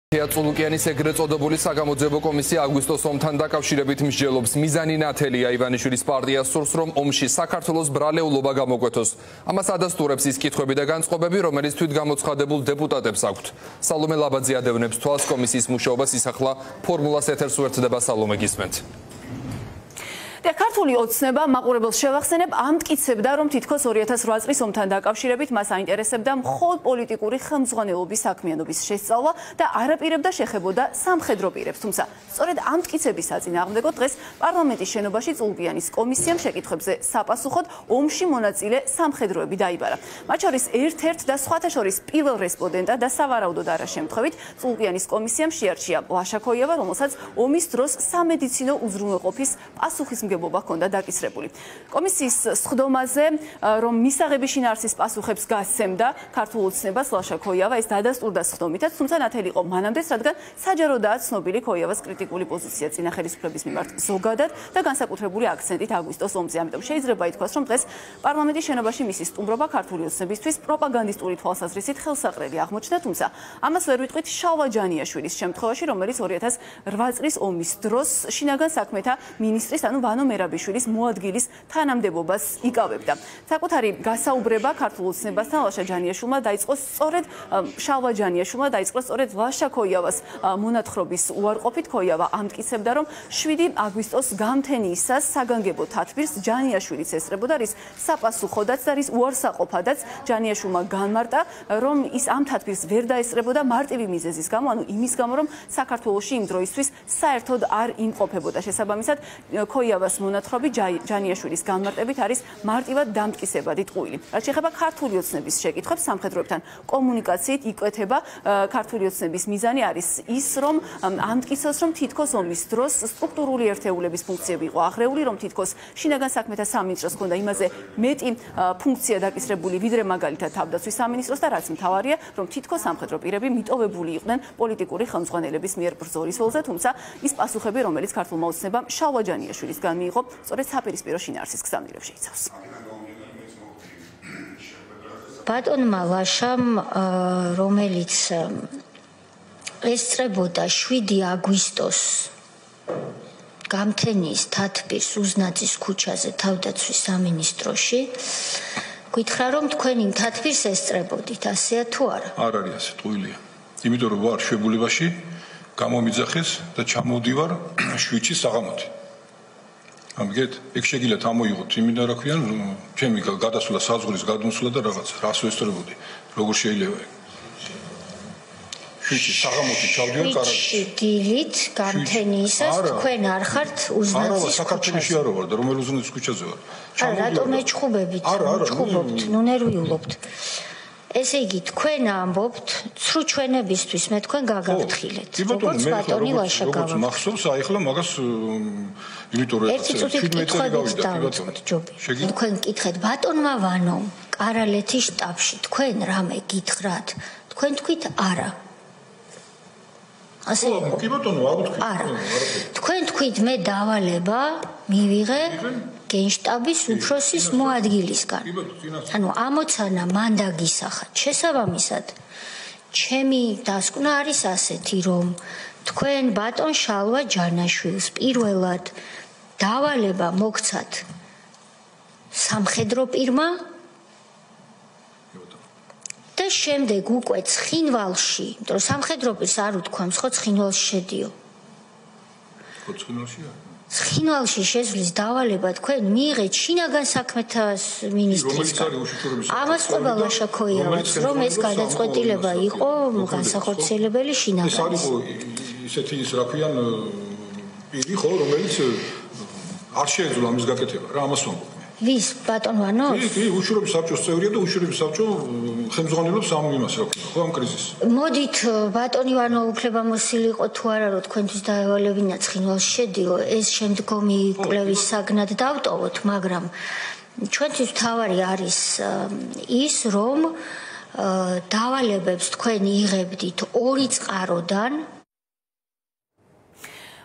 Წულუკიანის ეგრეთ წოდებული საგამოძიებო კომისია აგვისტოს ომთან დაკავშირებით მსჯელობს. მიზანი ნათელია ივანიშვილის პარტიას სურს, რომ ომში საქართველოს ბრალეულობა გამოკვეთოს. ამას ადასტურებს ის კითხვები და განწყობები, რომელიც თვითგამოცხადებულ დეპუტატებს აქვთ. სალომე ლაბაძე ადევნებს თვალს კომისიის მუშაობას ისახლა ფორმულას ეთერს უერთდება სალომე გისმენთ. ქართული ოცნება მაყურებელს შევახსენებ ამტკიცებდა, რომ თითქოს 2008 წლის ომთან დაკავშირებით მას აინტერესებდა მხოლოდ პოლიტიკური ხელმძღვანელობის საქმიანობის შესწავლა და არაპირებდა შეხებოდა სამხედრო პირებს. თუმცა სწორედ ამტკიცების საწინააღმდეგო დღეს პარლამენტის შენობაში წულუკიანის კომისიამ შეკითხვებზე საპასუხოდ ომში მონაწილე სამხედროები დაიბარა. მათ შორის ერთ-ერთ და სხვათა შორის პირველ რესპონდენტად და სავარაუდოდ არა შემთხვევით წულუკიანის კომისიამ შეარჩია ლაშაქოიევა, რომელსაც ომის დროს სამედიცინო უზრუნველყოფის პასუხისმგებლობა ჰქონდა დაკისრებული. კომისიის სხდომაზე, რომ მისაღები შინაარსის პასუხებს გასცემდა ქართულ ოცნებას ლაშაქოიევა, ეს დადასტურდა სხდომითაც, თუმცა ნათელი იყო მანამდეც, რადგან საჯაროდაა ცნობილი ქოიევას კრიტიკული პოზიცია წინა ხელისუფლების მიმართ ზოგადად და განსაკუთრებული აქცენტით აგვისტოს ომზე. ამიტომ შეიძლება ითქვას, რომ დღეს პარლამენტის შენობაში მისი სტუმრობა ქართული ოცნებისთვის პროპაგანდისტური თვალსაზრისით ხელსაყრელი აღმოჩნდა, თუმცა ამას ვერ ვიტყვით შალვა ჯანიაშვილის შემთხვევაში, რომელიც 2008 წლის ომის დროს შინაგან საქმეთა მინისტრის, ანუ ვანო მერაბიშვილის მოადგილის თანამდებობას იკავებდა. საკუთარი გასაუბრება ქართულ ოცნებასთან ლაშა ჯანიაშვილმა დაიწყო სწორედ ლაშაქოიევას მონათხრობის უარყოფით. ქოიევა ამტკიცებდა, რომ 7 აგვისტოს გამთენიისას საგანგებო თათბირს ჯანიაშვილიც ესწრებოდა, რის საპასუხოდაც და რის უარსაყოფადაც ჯანიაშვილმა განმარტა, რომ ის ამ თათბირს ვერ დაესწრებოდა მარტივი მიზეზის გამო, ანუ იმის გამო, რომ საქართველოში იმ დროისთვის საერთოდ არ იმყოფებოდა. შესაბამისად, ქოიევას მონათხრობი ჯანიაშვილის განმარტებით არის მარტივად დამტკიცებადი ტყუილი. რაც შეეხება ქართული ოცნების შეკითხვებს სამხედროებთან კომუნიკაციით იკვეთება ქართული ოცნების მიზანი არის ის, რომ ამტკიცოს, რომ თითქოს ომის დროს სტრუქტურული ერთეულების ფუნქციები იყო აღრეული, რომ თითქოს შინაგან საქმეთა სამინისტროს ჰქონდა იმაზე მეტი ფუნქცია დაკისრებული, ვიდრე მაგალითად თავდაცვის სამინისტროს და რაც მთავარია, რომ თითქოს სამხედრო პირები მიტოვებული იყვნენ პოლიტიკური ხელმძღვანელების მიერ ბრძოლის ველზე, თუმცა ის პასუხები, რომელიც ქართულმა ოცნებამ შალვა ჯანიაშვილისგან მიიღო, სწორედ საპირისპირო შინაარსის გზავნილებს შეიცავს. ბატონმა ლაშამ, რომელიც ესწრებოდა 7 აგვისტოს გამთენიის თათბირს უზნაძის ქუჩაზე თავდაცვის სამინისტროში, გითხრა, რომ თქვენ იმ თათბირს ესწრებოდით, ასეა თუ არა? არ არის ასე, ტყუილია. იმიტომ რომ ვარ შვებულებაში, გამომიძახეს და ჩამოვდივარ შვიდში საღამოთი. ამგეთ, ეგ შეგიძლიათ ამოიღოთ იმიდან რა ქვიან, ჩემი გადასვლა საზღვრის გადმოსვლა და რაღაც, რას ვესწრებოდი, როგორ შეიძლება ეგ. შვიდში საღამოთი ჩავდივარ კარაში. დილით გამთენიისას თქვენ არ ხართ უზნაძის ქუჩაზე? საქართველოში არ ვარ და რომელ უზნაძის ქუჩაზე ვარ? არა, რატომ ეჭხუბებით? ეჭხუბობთ, ნუ ნერვიულობთ. ესე იგი, თქვენ ამბობთ, ცრუ ჩვენებისთვის მე თქვენ გაგავთხილეთ. როგორც ბატონი ლაშა გავაკეთე. როგორც მახსოვს, აი ახლა მაგას იმიტომ რომ ერთი წუთი კითხვებით დავიწყოთ, ჯობი. თქვენ გკითხეთ ბატონმა ვანომ კარალეთის შტაბში თქვენ რამე გითხრათ? თქვენ თქვით არა. ასე იყო. კი ბატონო, არ ვთქვი. არა. თქვენ თქვით მე დავალება მივიღე გენშტაბის უფროსის მოადგილისგან. ანუ ამოცანა მან დაგისახათ. შესაბამისად, ჩემი დასკვნა არის ასეთი, რომ თქვენ ბატონ შალვა ჯანაშვილს პირველად დავალება მოგცათ სამხედრო პირმა და შემდეგ უკვე ცხინვალში, იმიტომ რომ სამხედრო პირს არ უთქვამს, ხო ცხინვალში შედიო. ხო ცხინვალში არა. ცხინვალში შესვლის დავალება თქვენ მიიღეთ შინაგან საქმეთა მინისტრისგან. ამას ყვება ლაშაქოიევაც, რომ ეს გადაწყვეტილება იყო განსახორციელებელი შინაგანს. ეს არის ისეთი ის რა ქვიან პირი ხო, რომელიც არ შეეძლო ამის გაკეთება რა, ამას ვამბობ. ვის ბატონ ვანოს? კი, უშუალოდ საბჭოს წევრია და უშუალოდ საბჭო ხელმძღვანელობს ამ იმას რა ქვია, ხო ამ კრიზისს. მოდით ბატონი ვანო უფლებამოსილი იყო თუ არა, რომ თქვენთვის დაევალებინა ცხინვალში შედიო, ეს შემდგომი კვლევის საგნად დავტოვოთ, მაგრამ ჩვენთვის მთავარი არის ის, რომ დავალებებს თქვენ იღებდით 2 წყაროდან.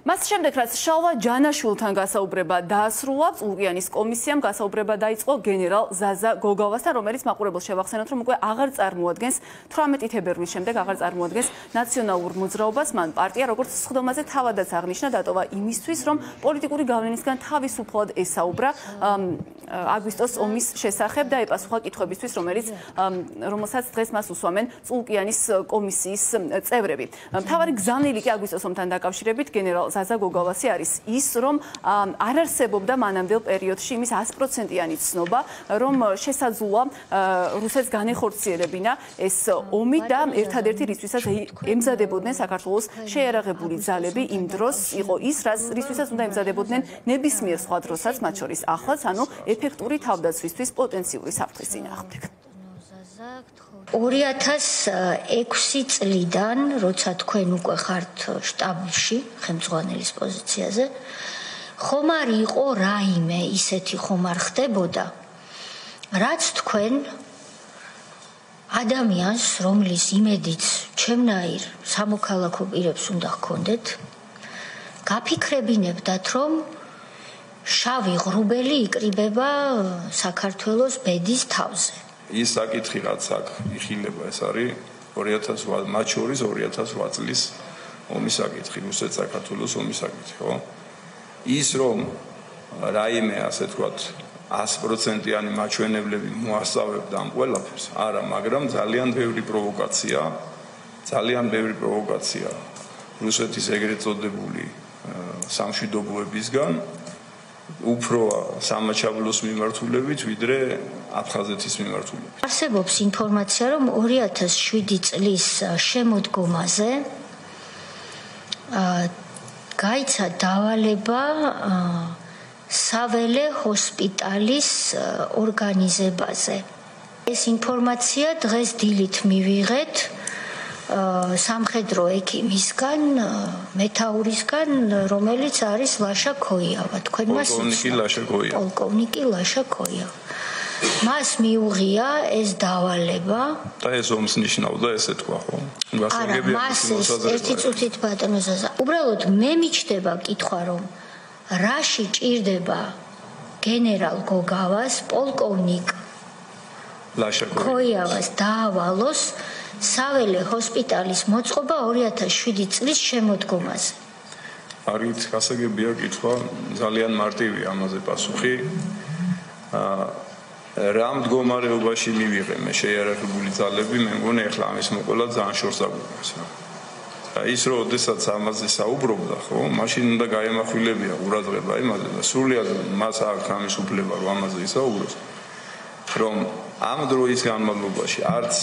მას შემდეგ რაც შალვა ჯანაშვილთან გასაუბრება დაასრულა, წულკიანის კომისიამ გასაუბრება დაიწყო გენერალ ზაზა გოგავასთან, რომელიც მაყურებელს შევახსენოთ, რომ უკვე აღარ წარმოადგენს 18 თებერვლის შემდეგ აღარ წარმოადგენს ნაციონალურ მოძრაობას. მან პარტია როგორც სხდომაზე თავადაც აღნიშნა, დატოვა იმისთვის, რომ პოლიტიკური გავლენისგან თავისუფლად ესაუბრა აგვისტოს ომის შესახებ და ეპასუხა კითხვებისთვის, რომელსაც დღეს მას უსვამენ წულკიანის კომისიის წევრები. მთავარი გზავნილი კი აგვისტოს ომთან დაკავშირებით გენერალ ზაზა გოგავასი არის ის, რომ არ არსებობდა მანამდელ პერიოდში იმის 100%-იანი ცნობა, რომ შესაძლოა რუსეთს განეხორციელებინა ეს ომი და ერთადერთი რისთვისაც ემზადებოდნენ საქართველოს შეიარაღებული ძალები იმ დროს იყო ის, რისთვისაც უნდა ემზადებოდნენ ნებისმიერ სხვა დროსაც, მათ შორის ახლაც, ანუ ეფექტური თავდაცვისთვის პოტენციური საფრთხის წინააღმდეგ. 2006 წლიდან, როცა თქვენ უკვე ხართ შტაბში, ხელმძღვანელის პოზიციაზე, ხომარი იყო რაიმე, ისეთი ხომარ ხდებოდა, რაც თქვენ ადამიანს, რომლის იმედიც ჩემნაირ სამოქალაქო პირებს უნდა ჰქონდეთ, გაფიქრებინებდათ, რომ შავი ღრუბელი იკრიბება საქართველოს ბედის თავზე. ის საკითხი რაც აქ იხილება, ეს არის 2008 მათ შორის 2008 წლის ომის საკითხი, რუსეთ-საქართველოს ომის საკითხი, ხო? ის რომ რაიმე ასე თქვათ 100%-იანი მაჩვენებლები მოასწავებდა ამ ყველაფერს, არა, მაგრამ ძალიან ბევრი პროვოკაცია რუსეთის ეგრეთ წოდებული სამშვიდობოებისგან უფრო სამაჩაბლოს მიმართულებით, ვიდრე აფხაზეთის მიმართულებით. არსებობს ინფორმაცია, რომ 2007 წლის შემოდგომაზე გაიცა დავალება საველე ჰოსპიტალის ორგანიზებაზე. ეს ინფორმაცია დღეს დილით მივიღეთ სამხედრო ექიმისგან, მეთაურისგან, რომელიც არის ლაშა ქოიავა. თქვენ მას პოლკოვნიკი ლაშა ქოიავა. მას მიუღია ეს დავალება და ეს ომს ნიშნავდა, ესე თქვა, ხო? არა, მას ერთი წუთით ბატონო ზაზა. უბრალოდ მე მიჩნდება კითხვა, რომ რაში ჭირდება გენერალ გოგავას პოლკოვნიკ ლაშა ქოიავას დაავალოს საველე ჰოსპიტალის მოწყობა 2007 წლის შემოდგომაზე. არით გასაგებია კითხვა, ძალიან მარტივია ამაზე პასუხი. რა მდგომარეობაში მივიღე მე შეიარაღებული ძალები, მე მგონი ახლა ამის მოყოლა ძალიან შორს აგვიყვანს. ის რომ ოდესაც ამაზე საუბრობდა, ხო, მაშინ უნდა გაემახვილებია ყურადღება იმაზე და სრულიად მას აქვს ამის უფლება, რომ ამაზე ისაუბროს, რომ ამ დროის განმავლობაში არც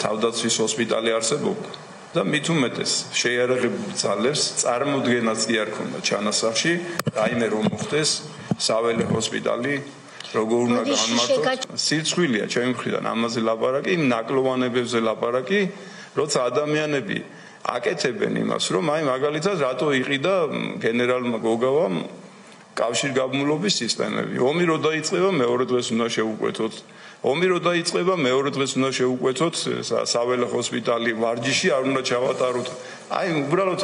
თავდაცვის ჰოსპიტალი არსებობდა და მით უმეტეს შეიარაღებულ ძალებს წარმოდგენაც კი არ ქონდა ჩანასახში, რაიმე რომ მოხდეს საველე ჰოსპიტალი როგორ უნდა განმარტოს. სირცხვილია ჩემი მხრიდან ამაზე ლაპარაკი, იმ ნაკლოვანებებზე ლაპარაკი, როცა ადამიანები აკეთებენ იმას, რომ აი მაგალითად რატო იყიდა გენერალმა გოგავამ კავშირგაბმულობის სისტემები. ომი რო დაიწყება, მეორე დღეს უნდა შეუკვეთოთ. ომი რო დაიწყება, მეორე დღეს უნდა შეუკვეთოთ საველე ჰოსპიტალი ვარჯიში, არ უნდა ჩავატაროთ. აი უბრალოდ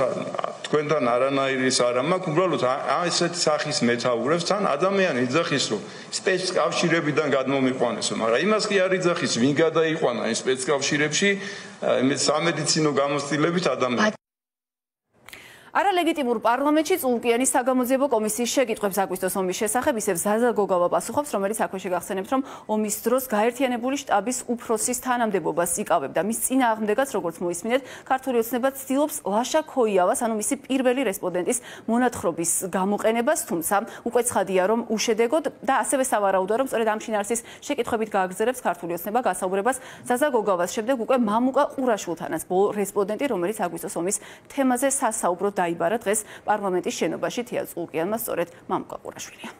თქვენთან არანაირის არა მაქვს, უბრალოდ ესეთ სახის მეთაურებს თან ადამიანი იძახის, რომ სპეცკავშირებიდან გადმომიყვანესო, მაგრამ იმას კი არ იძახის, ვინ გადაიყვანა იმ სპეცკავშირებში სამედიცინო გამოცდილებით ადამიანს. არალეგიტიმურ პარლამენტში წულკიანის საგამოძიებო კომისიის შეკითხვებს აგვისტოს ომის შესახებ ისევ ზაზა გოგავა პასუხობს, რომელიც აქვე შეგახსენებთ, რომ ომის დროს გაერთიანებული შტაბის უფროსის თანამდებობას იკავებდა. მის წინააღმდეგაც, როგორც მოისმინეთ, ქართული ოცნება ცდილობს ლაშა ქოიავას, ანუ მისი პირველი რესპონდენტის მონათხრობის გამოყენებას, თუმცა უკვე ცხადია, რომ უშედეგოდ და ასევე სავარაუდოა, რომ სწორედ ამ შინაარსის შეკითხვებით გააგრძელებს ქართული ოცნება გასაუბრებას ზაზა გოგავას შემდეგ უკვე მამუკა ყურაშვილთანაც, ბოლო რესპონდენტი, რომელიც აგვისტოს ომის თემაზე სასაუბროდ დაიბარა დღეს პარლამენტის შენობაში თია წულკიანმა სწორედ მამუკა ყურაშვილია.